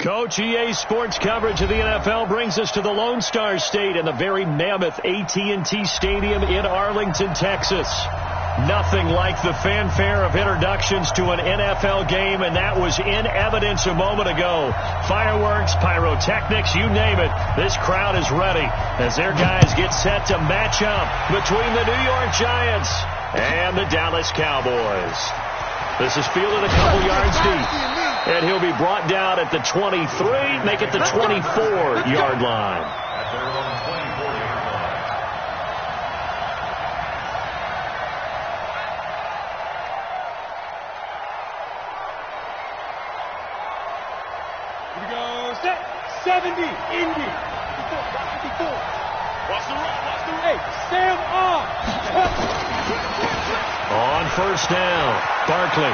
Coach, EA Sports coverage of the NFL brings us to the Lone Star State and the very mammoth AT&T Stadium in Arlington, Texas. Nothing like the fanfare of introductions to an NFL game, and that was in evidence a moment ago. Fireworks, pyrotechnics, you name it. This crowd is ready as their guys get set to match up between the New York Giants and the Dallas Cowboys. This is fielded a couple yards deep, and he'll be brought down at the 23, make it the 24-yard line. Here we go, set, 70, Indy. 54. Watch the run, watch the run. Hey, Sam on. On first down, Barkley.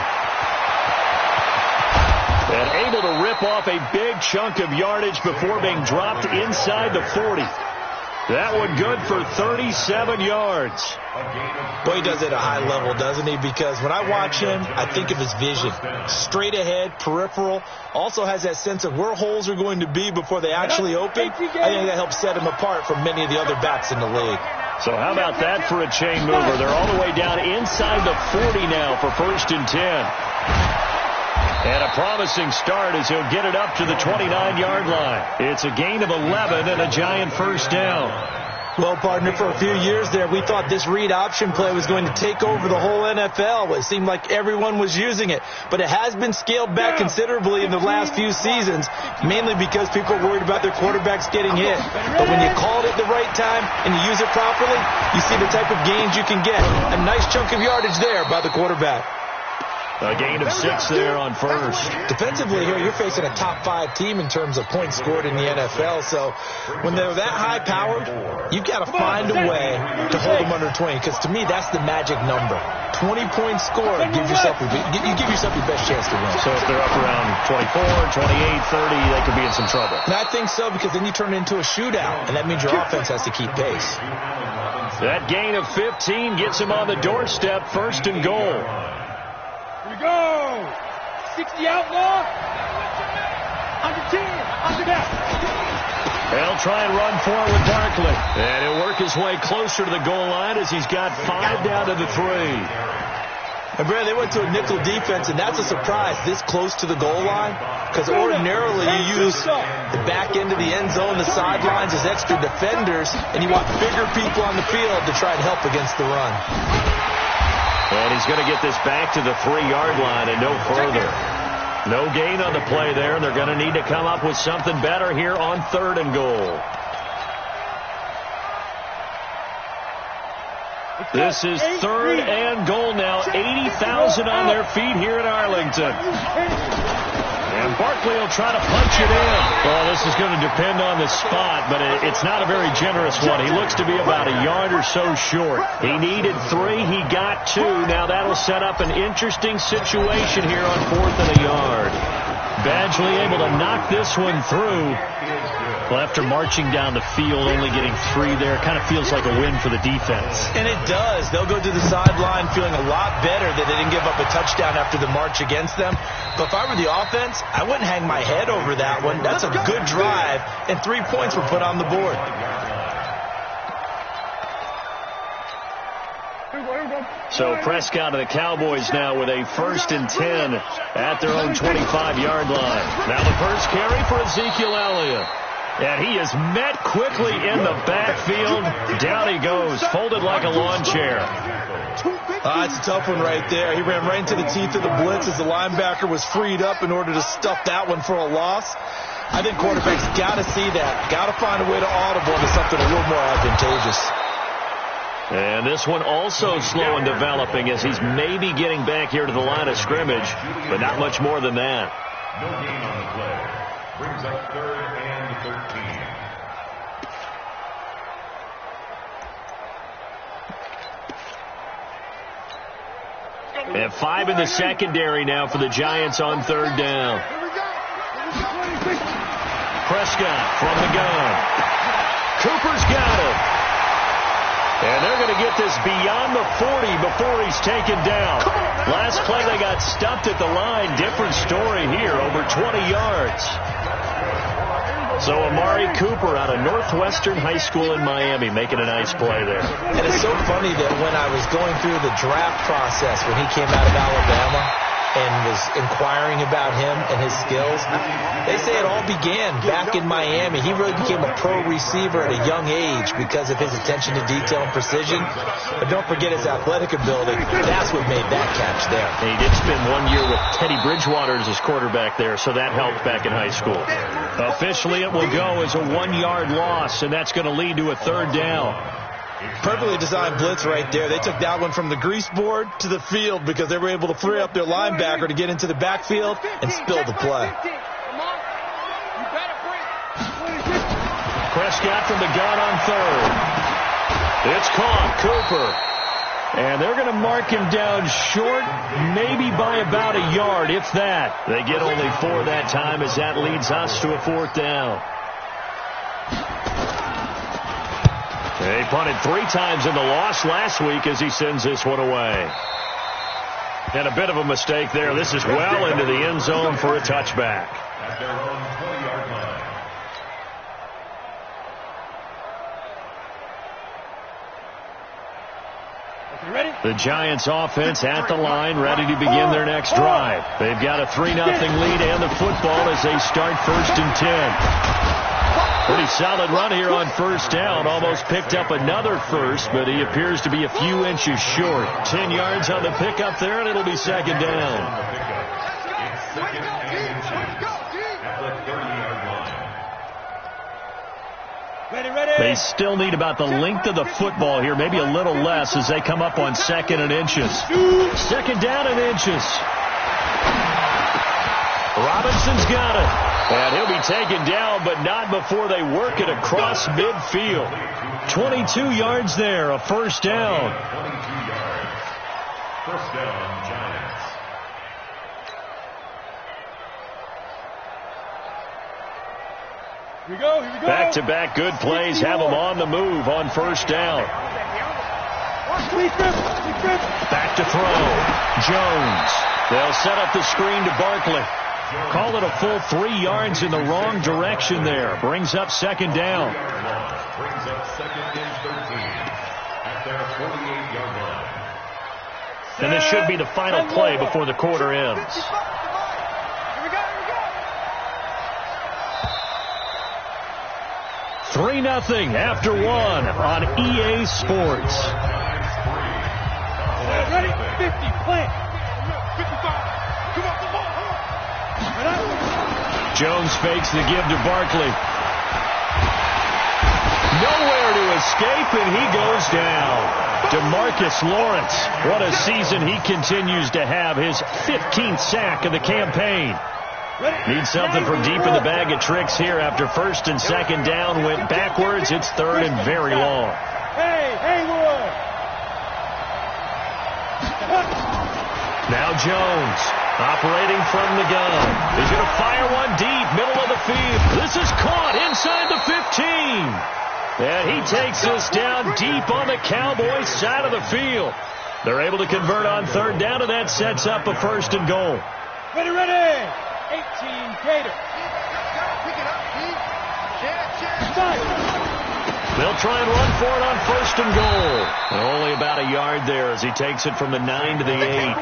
And able to rip off a big chunk of yardage before being dropped inside the 40. That one good for 37 yards. Boy, he does it at a high level, doesn't he? Because when I watch him, I think of his vision. Straight ahead, peripheral. Also has that sense of where holes are going to be before they actually open. I think that helps set him apart from many of the other backs in the league. So how about that for a chain mover? They're all the way down inside the 40 now for 1st and 10. And a promising start as he'll get it up to the 29-yard line. It's a gain of 11 and a Giant first down. Well, partner, for a few years there, we thought this read option play was going to take over the whole NFL. It seemed like everyone was using it. But it has been scaled back considerably in the last few seasons, mainly because people are worried about their quarterbacks getting hit. But when you call it at the right time and you use it properly, you see the type of gains you can get. A nice chunk of yardage there by the quarterback. A gain of 6 there on first. Defensively here, you're facing a top 5 team in terms of points scored in the NFL. So when they're that high-powered, you've got to find a way to hold them under 20. Because to me, that's the magic number. 20 points scored, you give yourself your best chance to win. So if they're up around 24, 28, 30, they could be in some trouble. And I think so, because then you turn it into a shootout, and that means your offense has to keep pace. That gain of 15 gets him on the doorstep, 1st and goal. Here we go. 60 outlaw. Under 10. Under that. They'll try and run forward with Barkley. And he'll work his way closer to the goal line as he's got 5 down to the 3. And, Brad, they went to a nickel defense, and that's a surprise this close to the goal line. Because ordinarily you use the back end of the end zone, the sidelines as extra defenders, and you want bigger people on the field to try and help against the run. And he's going to get this back to the 3-yard line and no further. No gain on the play there, and they're going to need to come up with something better here on 3rd and goal. This is 3rd and goal now. 80,000 on their feet here in Arlington. And Barkley will try to punch it in. Well, this is going to depend on the spot, but it's not a very generous one. He looks to be about a yard or so short. He needed 3. He got 2. Now that'll set up an interesting situation here on 4th and a yard. Badgley able to knock this one through. Well, after marching down the field, only getting 3 there, kind of feels like a win for the defense. And it does. They'll go to the sideline feeling a lot better that they didn't give up a touchdown after the march against them. But if I were the offense, I wouldn't hang my head over that one. That's a good drive, and 3 points were put on the board. So Prescott and the Cowboys now with a 1st and 10 at their own 25-yard line. Now the first carry for Ezekiel Elliott. And he is met quickly in the backfield. Down he goes, folded like a lawn chair. It's a tough one right there. He ran right into the teeth of the blitz as the linebacker was freed up in order to stuff that one for a loss. I think quarterbacks got to see that. Got to find a way to audible into something a little more advantageous. And this one also slow in developing as he's maybe getting back here to the line of scrimmage, but not much more than that. No gain on the play. Brings up 3rd and 13. And 5 in the secondary now for the Giants on 3rd down. Prescott from the gun. Cooper's got it. And they're going to get this beyond the 40 before he's taken down. Last play they got stumped at the line. Different story here, over 20 yards. So Amari Cooper out of Northwestern High School in Miami making a nice play there. And it's so funny that when I was going through the draft process when he came out of Alabama and was inquiring about him and his skills, they say it all began back in Miami. He really became a pro receiver at a young age because of his attention to detail and precision. But don't forget his athletic ability. That's what made that catch there. He did spend 1 year with Teddy Bridgewater as his quarterback there, so that helped back in high school. Officially, it will go as a 1-yard loss, and that's going to lead to a third down. Perfectly designed blitz right there. They took that one from the grease board to the field because they were able to free up their linebacker to get into the backfield and spill the play. Prescott from the gun on third. It's caught. Cooper. And they're going to mark him down short, maybe by about a yard, if that. They get only 4 that time as that leads us to a fourth down. They punted 3 times in the loss last week as he sends this one away. And a bit of a mistake there. This is well into the end zone for a touchback. At their own 20-yard line. The Giants offense at the line, ready to begin their next drive. They've got a 3-0 lead and the football as they start 1st and 10. Pretty solid run here on first down. Almost picked up another first, but he appears to be a few inches short. 10 yards on the pickup there, and it'll be second down. It's 2nd and 2 at the 30-yard line. Ready. They still need about the length of the football here, maybe a little less as they come up on 2nd and inches. 2nd down and inches. Robinson's got it. And he'll be taken down, but not before they work it across midfield. 22 yards there, a first down. 22 yards. First down, Giants. Here we go. Back-to-back good plays have them on the move on first down. Back to throw. Jones. They'll set up the screen to Barkley. Call it a full 3 yards in the wrong direction there. Brings up second down. Brings up 2nd and 13 at their 48-yard line. And this should be the final play before the quarter ends. Here we go. 3-0 after 1 on EA Sports. Ready? 50, plant. 55. Come on. Jones fakes the give to Barkley. Nowhere to escape, and he goes down. DeMarcus Lawrence, what a season he continues to have. His 15th sack of the campaign. Needs something from deep in the bag of tricks here after 1st and 2nd down. Went backwards. It's 3rd and very long. Haywood. Now Jones. Operating from the gun. He's going to fire one deep, middle of the field. This is caught inside the 15. And he takes this down deep on the Cowboys side of the field. They're able to convert on 3rd down, and that sets up a 1st and goal. Ready. 18, Gator. They'll try and run for it on 1st and goal. And only about a yard there as he takes it from the 9 to the 8.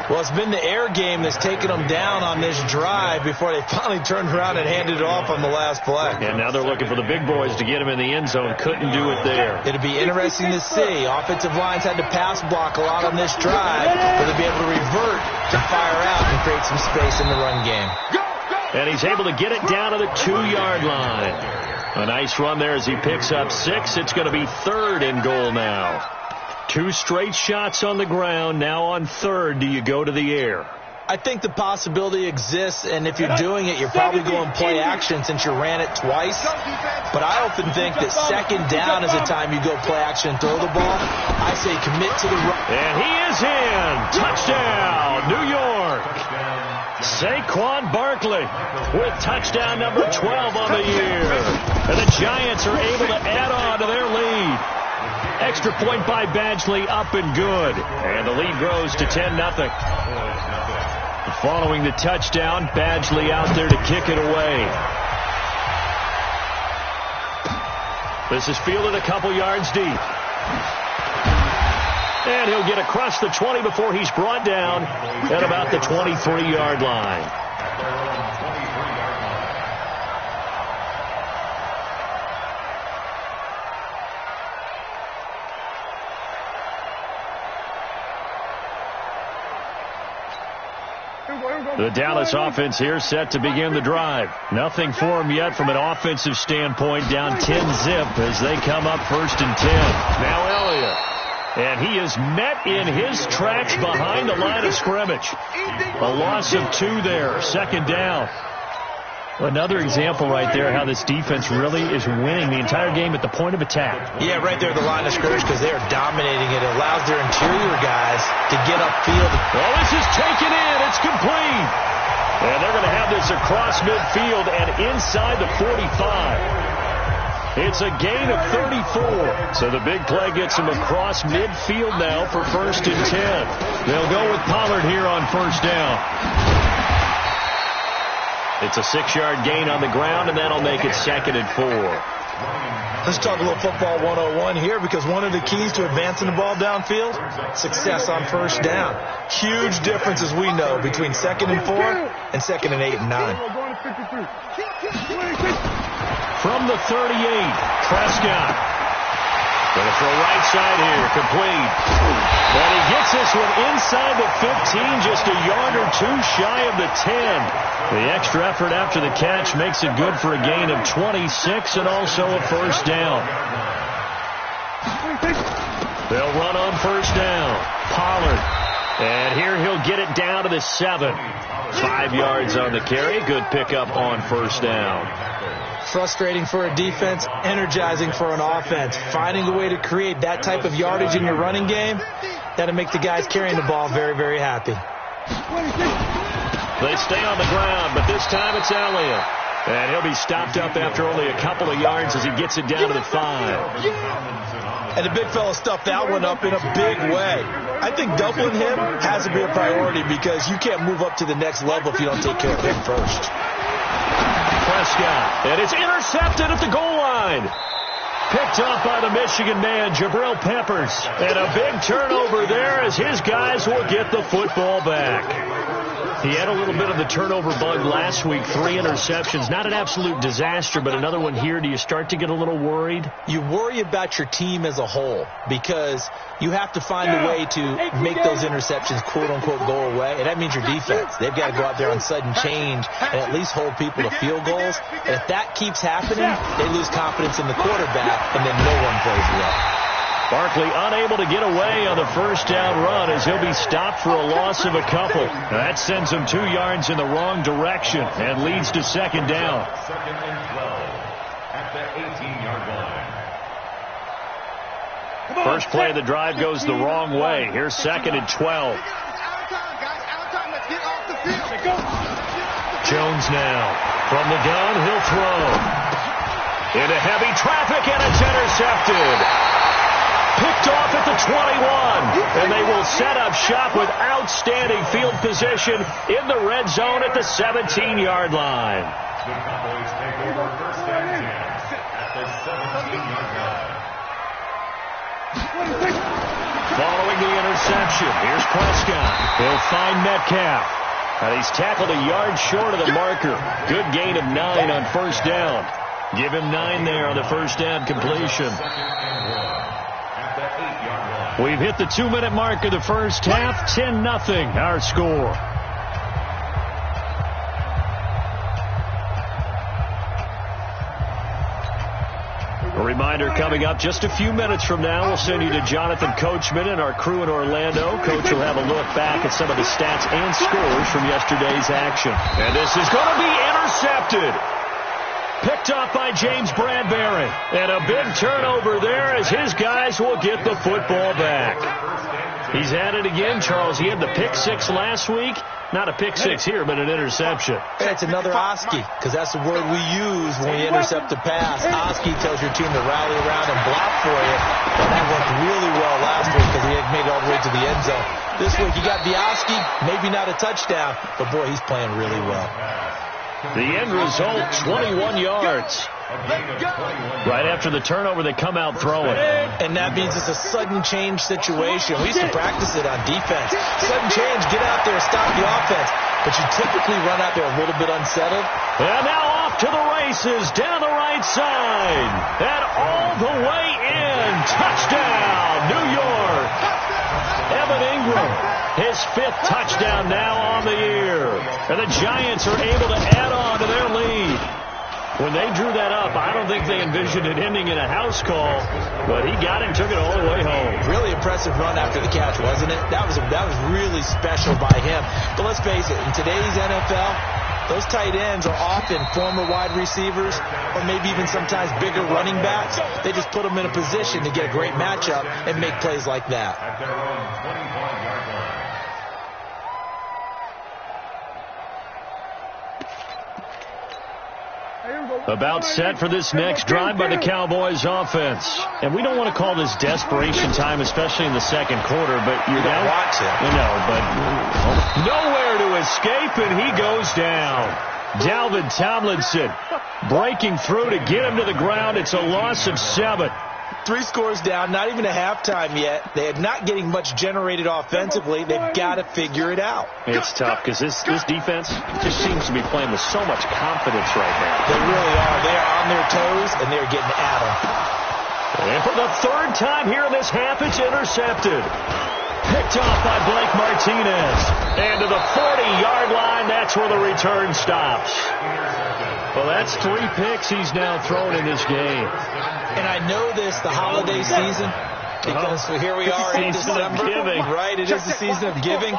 Well, it's been the air game that's taken them down on this drive before they finally turned around and handed it off on the last play. And now they're looking for the big boys to get him in the end zone. Couldn't do it there. It'll be interesting to see. Offensive lines had to pass block a lot on this drive, but they'll be able to revert to fire out and create some space in the run game. And he's able to get it down to the 2-yard line. A nice run there as he picks up 6. It's going to be 3rd and goal now. 2 straight shots on the ground. Now on 3rd, do you go to the air? I think the possibility exists, and if you're doing it, you're probably going play action since you ran it twice. But I often think that 2nd down is the time you go play action and throw the ball. I say commit to the run. And he is in. Touchdown, New York. Saquon Barkley with touchdown number 12 on the year. And the Giants are able to add on to their lead. Extra point by Badgley, up and good. And the lead grows to 10-0. Following the touchdown, Badgley out there to kick it away. This is fielded a couple yards deep. And he'll get across the 20 before he's brought down at about the 23-yard line. The Dallas offense here set to begin the drive. Nothing for them yet from an offensive standpoint. Down 10-zip as they come up 1st and 10. Now Elliott. And he is met in his tracks behind the line of scrimmage. A loss of 2 there. 2nd down. Another example right there how this defense really is winning the entire game at the point of attack. Yeah, right there at the line of scrimmage because they are dominating it. It allows their interior guys to get upfield. Well, this is taken in. It's complete. And they're going to have this across midfield and inside the 45. It's a gain of 34. So the big play gets them across midfield now for 1st and 10. They'll go with Pollard here on 1st down. It's a 6-yard gain on the ground, and that'll make it 2nd and 4. Let's talk a little football 101 here because one of the keys to advancing the ball downfield, success on 1st down. Huge difference, as we know, between 2nd and 4 and 2nd and 8 and 9. From the 38, Prescott. Going to throw right side here, complete. And he gets this one inside the 15, just a yard or 2 shy of the 10. The extra effort after the catch makes it good for a gain of 26 and also a 1st down. They'll run on 1st down. Pollard. And here he'll get it down to the 7. 5 yards on the carry. Good pickup on 1st down. Frustrating for a defense, energizing for an offense. Finding a way to create that type of yardage in your running game, that'll make the guys carrying the ball very, very happy. They stay on the ground, but this time it's Elliott. And he'll be stopped up after only a couple of yards as he gets it down to the 5. And the big fella stuffed that one up in a big way. I think doubling him has to be a priority because you can't move up to the next level if you don't take care of him first. Prescott, and it's intercepted at the goal line. Picked off by the Michigan man, Jabril Peppers. And a big turnover there as his guys will get the football back. He had a little bit of the turnover bug last week, 3 interceptions. Not an absolute disaster, but another one here. Do you start to get a little worried? You worry about your team as a whole because you have to find a way to make those interceptions, quote-unquote, go away. And that means your defense. They've got to go out there on sudden change and at least hold people to field goals. And if that keeps happening, they lose confidence in the quarterback, and then no one plays well. Barkley unable to get away on the 1st down run as he'll be stopped for a loss of a couple. That sends him 2 yards in the wrong direction and leads to 2nd down. 2nd and 12 at the 18-yard line. First play of the drive goes the wrong way. Here's 2nd and 12. Jones now. From the gun, he'll throw. Into heavy traffic, and it's intercepted. Picked off at the 21, and they will set up shop with outstanding field position in the red zone at the 17-yard line. The Cowboys take over 1st and 10 at the 17-yard line. Following the interception, here's Prescott. He'll find Metcalf. And he's tackled a yard short of the marker. Good gain of 9 on 1st down. Give him 9 there on the 1st down completion. We've hit the 2-minute mark of the first half. 10-0 our score. A reminder coming up just a few minutes from now. We'll send you to Jonathan Coachman and our crew in Orlando. Coach will have a look back at some of the stats and scores from yesterday's action. And this is going to be intercepted. Picked off by James Bradbury. And a big turnover there as his guys will get the football back. He's at it again, Charles. He had the pick 6 last week. Not a pick 6 here, but an interception. It's another Oski, because that's the word we use when we intercept a pass. Oski tells your team to rally around and block for you. And that worked really well last week because he had made it all the way to the end zone. This week you got the Oski, maybe not a touchdown, but boy, he's playing really well. The end result, 21 yards. Right after the turnover, they come out throwing. And that means it's a sudden change situation. We used to practice it on defense. Sudden change, get out there, stop the offense. But you typically run out there a little bit unsettled. And now off to the races, down the right side. And all the way in. Touchdown, New York. Evan Ingram, his 5th touchdown now on the year. And the Giants are able to add on to their lead. When they drew that up, I don't think they envisioned it ending in a house call, but he got it and took it all the way home. Really impressive run after the catch, wasn't it? That was really special by him. But let's face it, in today's NFL, those tight ends are often former wide receivers or maybe even sometimes bigger running backs. They just put them in a position to get a great matchup and make plays like that. At their own 25-yard line. About set for this next drive by the Cowboys offense. And we don't want to call this desperation time, especially in the second quarter, but you don't want to. You know, but nowhere to escape, and he goes down. Dalvin Tomlinson breaking through to get him to the ground. It's a loss of 7. 3 scores down, not even a halftime yet. They are not getting much generated offensively. They've got to figure it out. It's tough because this defense just seems to be playing with so much confidence right now. They really are. They are on their toes, and they're getting at them. And for the 3rd time here in this half, it's intercepted. Picked off by Blake Martinez. And to the 40-yard line, that's where the return stops. Well, that's 3 picks he's now thrown in this game. And I know this, the holiday season, because here we are in December, right? It is the season of giving.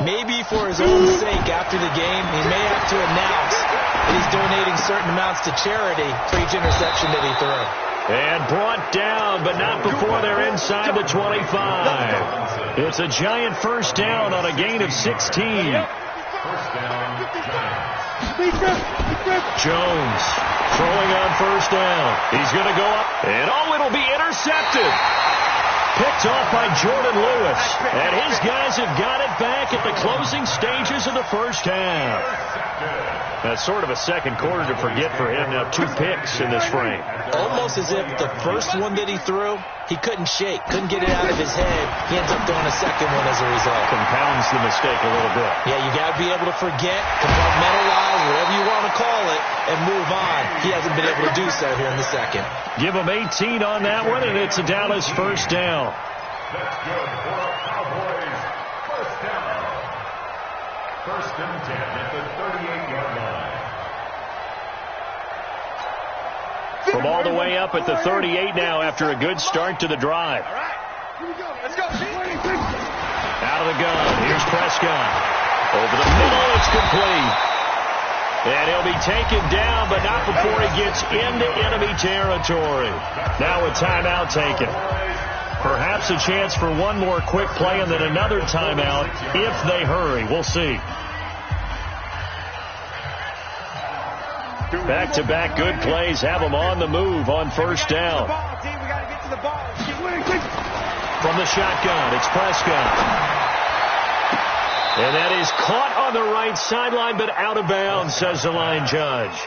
Maybe for his own sake, after the game, he may have to announce that he's donating certain amounts to charity for each interception that he threw. And brought down, but not before they're inside the 25. It's a Giant first down on a gain of 16. First down, Jones throwing on first down. He's going to go up, and it'll be intercepted. Picked off by Jordan Lewis. And his guys have got it back at the closing stages of the first half. That's sort of a second quarter to forget for him. Now 2 picks in this frame. Almost as if the first one that he threw, he couldn't shake, couldn't get it out of his head. He ends up throwing a second one as a result. Compounds the mistake a little bit. Yeah, you got to be able to forget, compartmentalize, whatever you want to call it, and move on. He hasn't been able to do so here in the second. Give him 18 on that one, and it's a Dallas first down. That's good for Cowboys. First down. 1st and 10 at the 38-yard line. From all the way up at the 38 now after a good start to the drive. All right, here we go. Let's go. Out of the gun. Here's Prescott. Over the middle. It's complete. And he'll be taken down, but not before he gets into enemy territory. Now a timeout taken. Perhaps a chance for one more quick play and then another timeout if they hurry. We'll see. Back-to-back good plays have them on the move on first down. From the shotgun, it's Prescott. And that is caught on the right sideline, but out of bounds, says the line judge.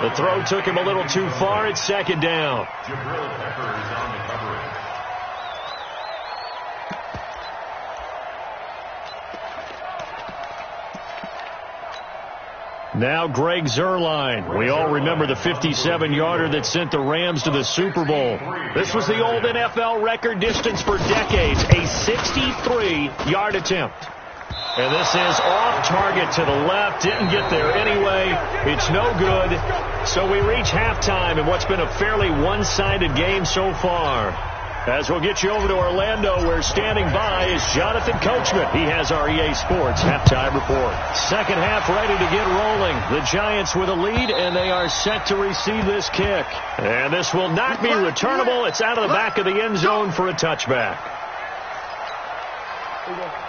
The throw took him a little too far. It's 2nd down. Jabril Peppers on the coverage. Now Greg Zuerlein. We all remember the 57-yarder that sent the Rams to the Super Bowl. This was the old NFL record distance for decades, a 63-yard attempt. And this is off target to the left. Didn't get there anyway. It's no good. So we reach halftime in what's been a fairly one-sided game so far. As we'll get you over to Orlando, where standing by is Jonathan Coachman. He has our EA Sports halftime report. Second half ready to get rolling. The Giants with a lead, and they are set to receive this kick. And this will not be returnable. It's out of the back of the end zone for a touchback.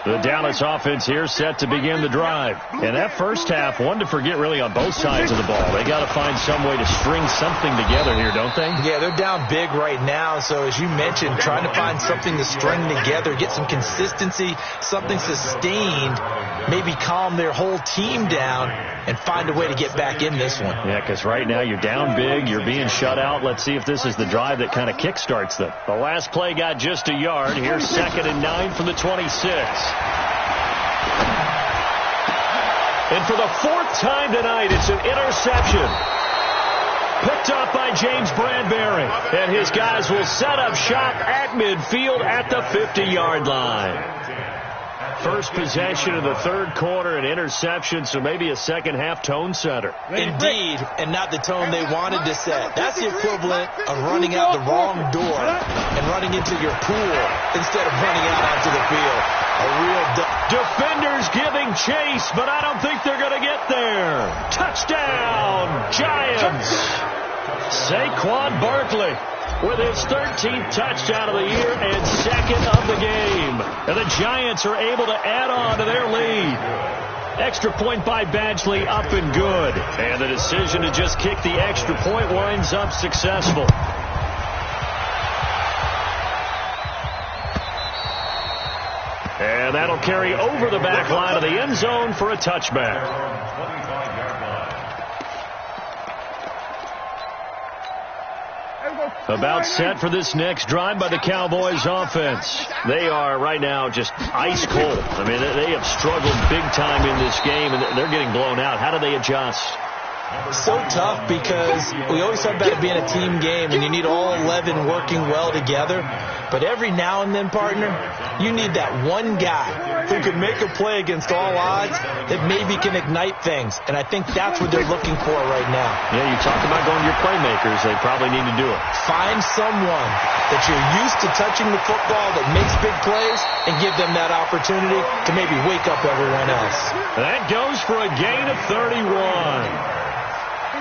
The Dallas offense here set to begin the drive. And that first half, one to forget really on both sides of the ball. They got to find some way to string something together here, don't they? Yeah, they're down big right now. So as you mentioned, trying to find something to string together, get some consistency, something sustained, maybe calm their whole team down and find a way to get back in this one. Yeah, because right now you're down big, you're being shut out. Let's see if this is the drive that kind of kickstarts them. The last play got just a yard. Here's 2nd and 9 from the 26. And for the 4th time tonight, it's an interception. Picked up by James Bradbury. And his guys will set up shop at midfield at the 50-yard line. First possession of the third quarter, an interception, so maybe a second-half tone setter. Indeed, and not the tone they wanted to set. That's the equivalent of running out the wrong door and running into your pool instead of running out onto the field. A real defenders giving chase, but I don't think they're going to get there. Touchdown, Giants. Saquon Barkley with his 13th touchdown of the year and 2nd of the game. And the Giants are able to add on to their lead. Extra point by Badgley, up and good. And the decision to just kick the extra point winds up successful. And that'll carry over the back line of the end zone for a touchback. About set for this next drive by the Cowboys offense. They are right now just ice cold. I mean, they have struggled big time in this game, and they're getting blown out. How do they adjust? So tough because we always talk about it being a team game and you need all 11 working well together. But every now and then, partner, you need that one guy who can make a play against all odds that maybe can ignite things. And I think that's what they're looking for right now. Yeah, you talk about going to your playmakers. They probably need to do it. Find someone that you're used to touching the football that makes big plays and give them that opportunity to maybe wake up everyone else. That goes for a gain of 31.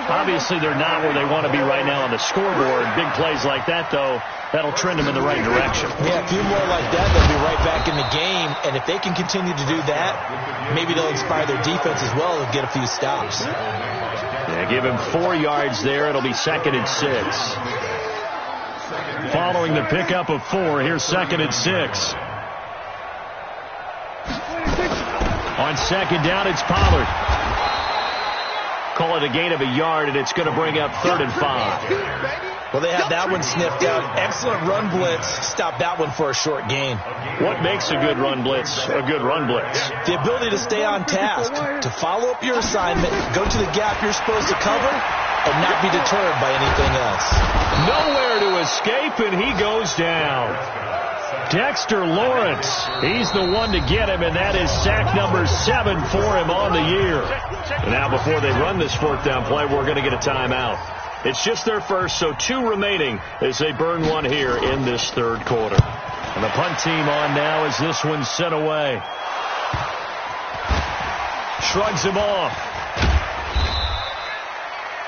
Obviously, they're not where they want to be right now on the scoreboard. Big plays like that, though, that'll trend them in the right direction. Yeah, a few more like that, they'll be right back in the game. And if they can continue to do that, maybe they'll inspire their defense as well and get a few stops. Yeah, give him 4 yards there. It'll be 2nd and 6. Following the pickup of 4, here's 2nd and 6. On 2nd down, it's Pollard. Call it a gain of a yard, and it's going to bring up 3rd and 5. Well, they had that one sniffed out. Excellent run blitz. Stop that one for a short gain. What makes a good run blitz a good run blitz? The ability to stay on task, to follow up your assignment, go to the gap you're supposed to cover, and not be deterred by anything else. Nowhere to escape, and he goes down. Dexter Lawrence, he's the one to get him, and that is sack number 7 for him on the year. And now before they run this 4th down play, we're going to get a timeout. It's just their first, so 2 remaining as they burn one here in this 3rd quarter. And the punt team on now as this one's sent away. Shrugs him off.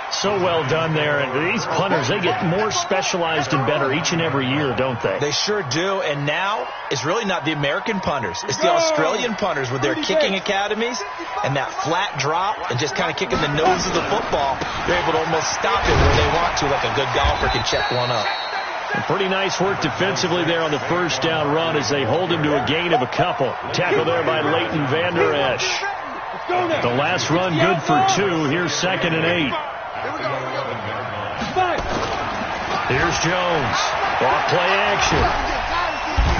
So well done there. And these punters, they get more specialized and better each and every year, don't they? They sure do. And now it's really not the American punters. It's the Australian punters with their kicking academies and that flat drop and just kind of kicking the nose of the football. They're able to almost stop it where they want to, like a good golfer can check one up. And pretty nice work defensively there on the 1st down run as they hold him to a gain of a couple. Tackle there by Leighton Vander Esch. The last run good for 2. Here's 2nd and 8. Here's Jones. Off play action.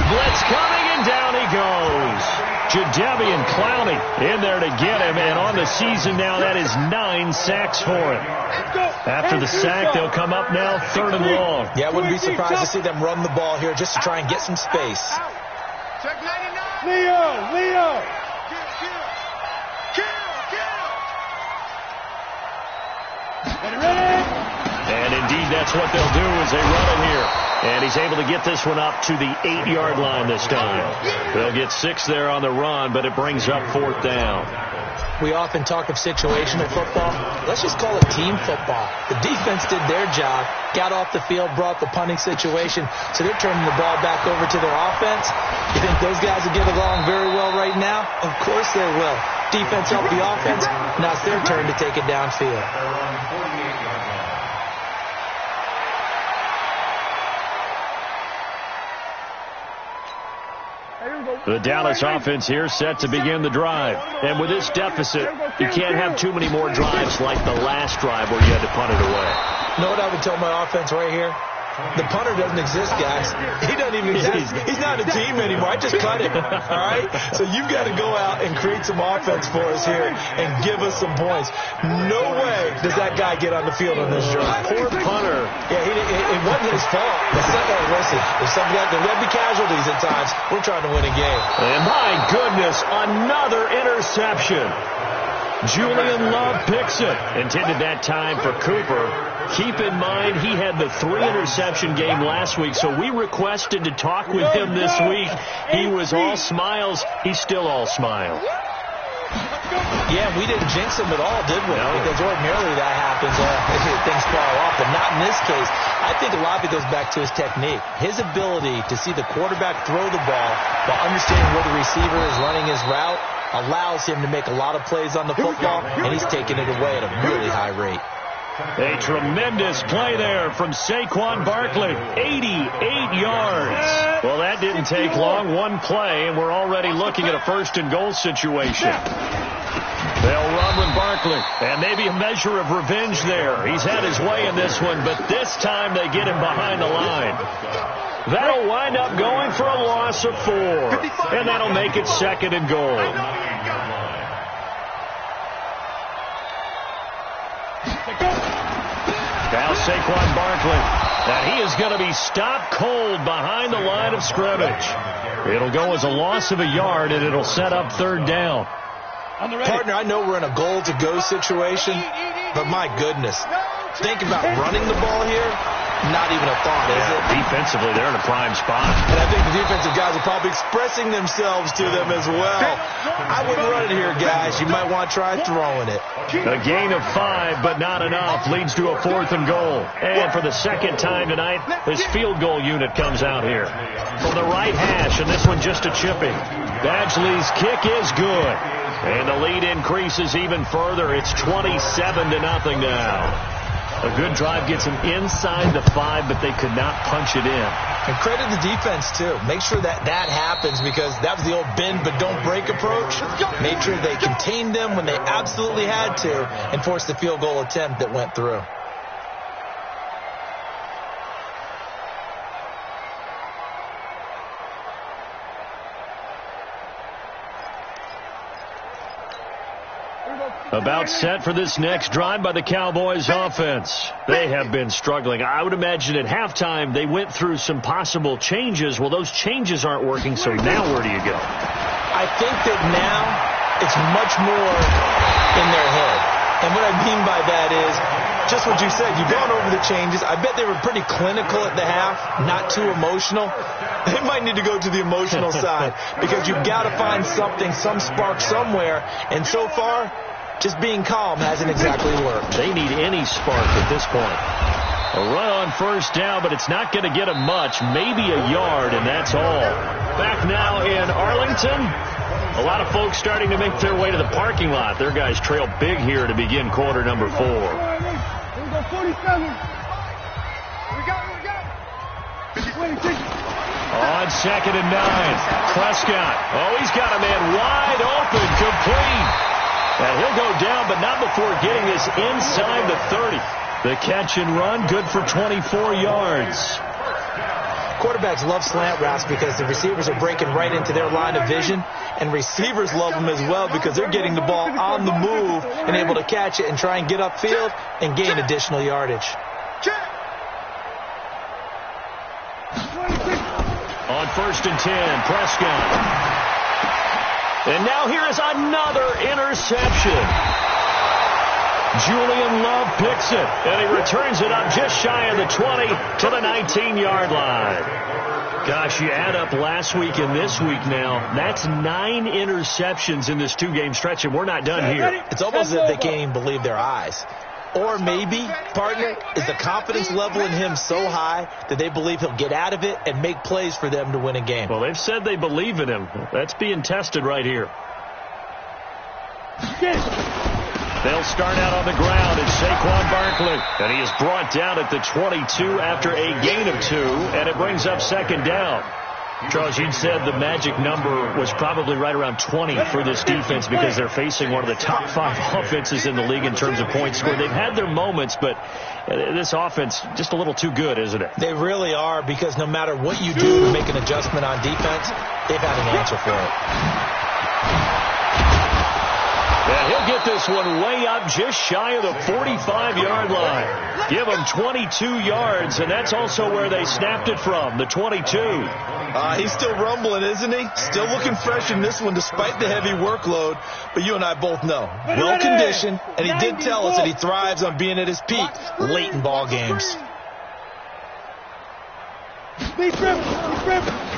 Blitz coming, and down he goes. Jadeveon Clowney in there to get him, and on the season now, that is 9 sacks for him. After the sack, they'll come up now 3rd and long. Yeah, I wouldn't be surprised to see them run the ball here just to try and get some space. Leo! And indeed, that's what they'll do as they run it here. And he's able to get this one up to the 8-yard line this time. They'll get 6 there on the run, but it brings up 4th down. We often talk of situational football. Let's just call it team football. The defense did their job, got off the field, brought the punting situation, so they're turning the ball back over to their offense. You think those guys will get along very well right now? Of course they will. Defense helped the offense. Now it's their turn to take it downfield. The Dallas offense here set to begin the drive. And with this deficit, you can't have too many more drives like the last drive where you had to punt it away. You know what I would tell my offense right here? The punter doesn't exist, guys. He doesn't even exist. He's not a team anymore. I just cut him. All right? So you've got to go out and create some offense for us here and give us some points. No way does that guy get on the field on this drive. Poor punter. Yeah, it wasn't his fault. Listen, if there will be casualties at times. We're trying to win a game. And my goodness, another interception. Julian Love picks it. Intended that time for Cooper. Keep in mind, he had the 3-interception game last week, so we requested to talk with him this week. He was all smiles. He's still all smiles. Yeah, we didn't jinx him at all, did we? No. Because ordinarily that happens. Things fall off, but not in this case. I think a lot of it goes back to his technique. His ability to see the quarterback throw the ball while understanding where the receiver is running his route allows him to make a lot of plays on the football, and he's taking it away at a really high rate. A tremendous play there from Saquon Barkley. 88 yards. Well, that didn't take long. One play, and we're already looking at a 1st and goal situation. They'll run with Barkley, and maybe a measure of revenge there. He's had his way in this one, but this time they get him behind the line. That'll wind up going for a loss of 4, and that'll make it 2nd and goal. Now Saquon Barkley, and he is going to be stopped cold behind the line of scrimmage. It'll go as a loss of a yard, and it'll set up 3rd down. Partner, I know we're in a goal-to-go situation, but my goodness, think about running the ball here. Not even a thought, is it? Defensively, they're in a prime spot. And I think the defensive guys are probably expressing themselves to them as well. I wouldn't run it here, guys. You might want to try throwing it. A gain of 5, but not enough, leads to a 4th and goal. And for the 2nd time tonight, this field goal unit comes out here. From the right hash, and this one just a chipping. Badgley's kick is good. And the lead increases even further. It's 27-0 now. A good drive gets them inside the 5, but they could not punch it in. And credit the defense, too. Make sure that happens, because that was the old bend but don't break approach. Made sure they contained them when they absolutely had to and forced the field goal attempt that went through. About set for this next drive by the Cowboys offense. They have been struggling. I would imagine at halftime they went through some possible changes. Well, those changes aren't working, so now where do you go? I think that now it's much more in their head. And what I mean by that is just what you said. You've gone over the changes. I bet they were pretty clinical at the half, not too emotional. They might need to go to the emotional side, because you've got to find something, some spark somewhere. And so far, just being calm hasn't exactly worked. They need any spark at this point. A run on 1st down, but it's not going to get them much. Maybe a yard, and that's all. Back now in Arlington. A lot of folks starting to make their way to the parking lot. Their guys trail big here to begin quarter number 4. Here we go, 47. We got it. On 2nd and 9. Prescott. Oh, he's got a man wide open, complete. And he'll go down, but not before getting this inside the 30. The catch and run, good for 24 yards. Quarterbacks love slant routes because the receivers are breaking right into their line of vision, and receivers love them as well because they're getting the ball on the move and able to catch it and try and get upfield and gain additional yardage. On 1st and 10, Prescott. And now here is another interception. Julian Love picks it, and he returns it up just shy of the 20 to the 19-yard line. Gosh, you add up last week and this week now, that's 9 interceptions in this 2-game stretch, and we're not done here. It's almost as if they can't even believe their eyes. Or maybe, partner, is the confidence level in him so high that they believe he'll get out of it and make plays for them to win a game. Well, they've said they believe in him. That's being tested right here. They'll start out on the ground. It's Saquon Barkley. And he is brought down at the 22 after a gain of 2, and it brings up second down. Charles, you said the magic number was probably right around 20 for this defense because they're facing one of the top 5 offenses in the league in terms of points scored. They've had their moments, but this offense just a little too good, isn't it? They really are, because no matter what you do to make an adjustment on defense, they've had an answer for it. And he'll get this one way up just shy of the 45-yard line. Give him 22 yards, and that's also where they snapped it from, the 22. He's still rumbling, isn't he? Still looking fresh in this one despite the heavy workload. But you and I both know, well-conditioned, and he did tell us that he thrives on being at his peak late in ball games.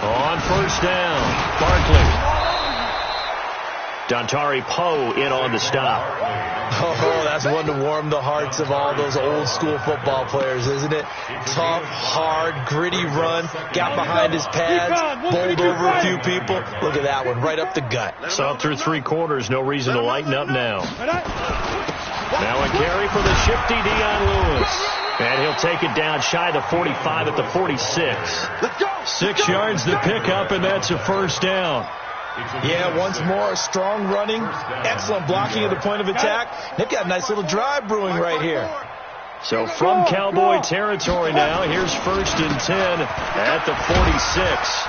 On first down, Barkley. Dontari Poe in on the stop. Oh, that's one to warm the hearts of all those old-school football players, isn't it? Tough, hard, gritty run. Got behind his pads, bowled over a few people. Look at that one, right up the gut. Saw through 3 quarters, no reason to lighten up now. Now a carry for the shifty Dion Lewis. And he'll take it down shy of the 45 at the 46. 6 yards to pick up, and that's a first down. Yeah, once more, strong running, excellent blocking at the point of attack. They've got a nice little drive brewing right here. So from Cowboy territory now, here's 1st and 10 at the 46.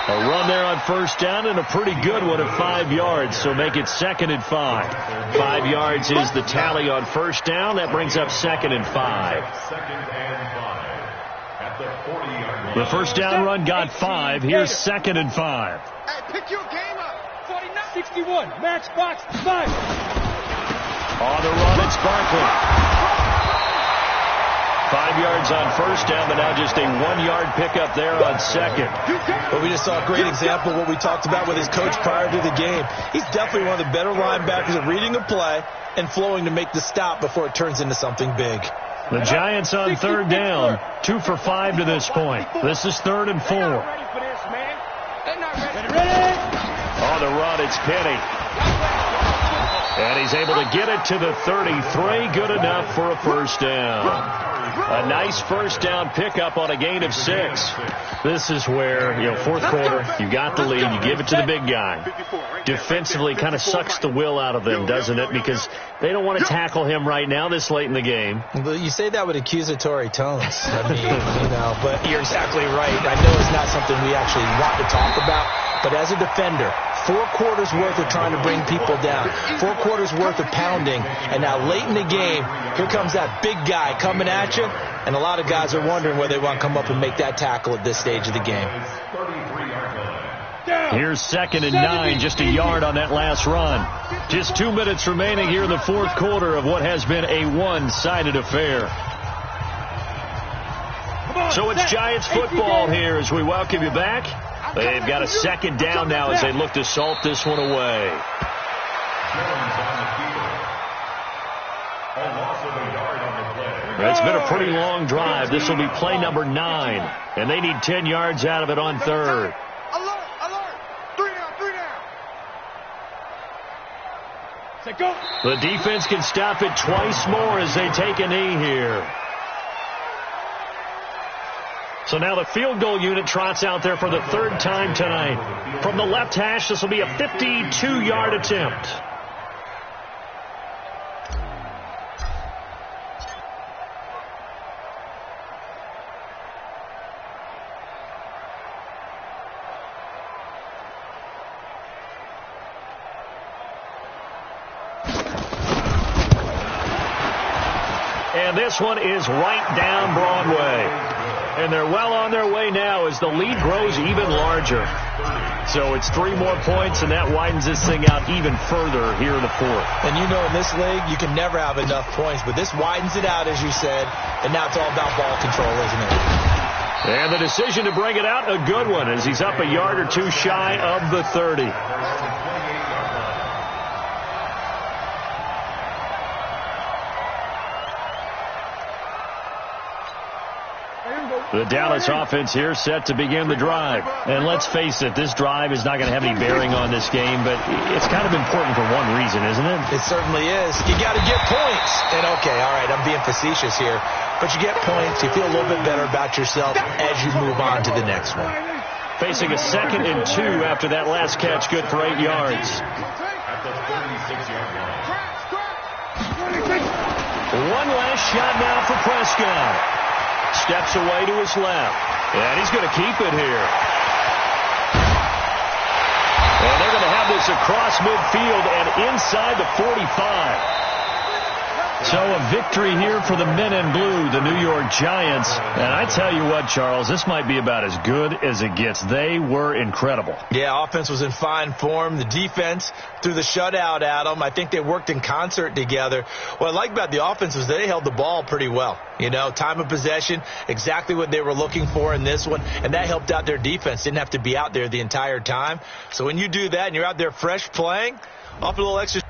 A run there on first down and a pretty good one of 5 yards, so make it 2nd and 5. 5 yards is the tally on first down. That brings up 2nd and 5. The first down run got 5. Here's 2nd and 5. Hey, pick your game up. 49, 61, matchbox 5. On the run, it's Barkley. 5 yards on first down, but now just a 1-yard pickup there on second. But we just saw a great example of what we talked about with his coach prior to the game. He's definitely one of the better linebackers at reading a play and flowing to make the stop before it turns into something big. The Giants on 3rd down, 2 for 5 to this point. This is 3rd and 4. On the run, it's Penny. And he's able to get it to the 33. Good enough for a first down. A nice first down pickup on a gain of 6. This is where, 4th quarter, you got the lead, you give it to the big guy. Defensively kind of sucks the will out of them, doesn't it? Because they don't want to tackle him right now this late in the game. Well, you say that with accusatory tones. I mean, but you're exactly right. I know it's not something we actually want to talk about. But as a defender, 4 quarters worth of trying to bring people down, 4 quarters worth of pounding, and now late in the game, here comes that big guy coming at you, and a lot of guys are wondering whether they want to come up and make that tackle at this stage of the game. Here's 2nd and 9, just a yard on that last run. Just 2 minutes remaining here in the 4th quarter of what has been a one-sided affair. So it's Giants football here as we welcome you back. They've got a 2nd down now as they look to salt this one away. It's been a pretty long drive. This will be play number 9, and they need 10 yards out of it on 3rd. The defense can stop it twice more as they take a knee here. So now the field goal unit trots out there for the 3rd time tonight. From the left hash, this will be a 52-yard attempt. And this one is right down Broadway. And they're well on their way now as the lead grows even larger. So it's 3 more points, and that widens this thing out even further here in the fourth. And you know, in this league, you can never have enough points, but this widens it out, as you said, and now it's all about ball control, isn't it? And the decision to bring it out, a good one, as he's up a yard or 2 shy of the 30. The Dallas offense here set to begin the drive. And let's face it, this drive is not going to have any bearing on this game, but it's kind of important for one reason, isn't it? It certainly is. You got to get points. And, okay, all right, I'm being facetious here. But you get points, you feel a little bit better about yourself as you move on to the next one. Facing a 2nd and 2 after that last catch, good for 8 yards. At the 36-yard line. One last shot now for Prescott. Steps away to his left. And he's going to keep it here. And they're going to have this across midfield and inside the 45. So a victory here for the men in blue, the New York Giants. And I tell you what, Charles, this might be about as good as it gets. They were incredible. Yeah, offense was in fine form. The defense threw the shutout at them. I think they worked in concert together. What I like about the offense was they held the ball pretty well. You know, time of possession, exactly what they were looking for in this one. And that helped out their defense. Didn't have to be out there the entire time. So when you do that and you're out there fresh playing, off a little extra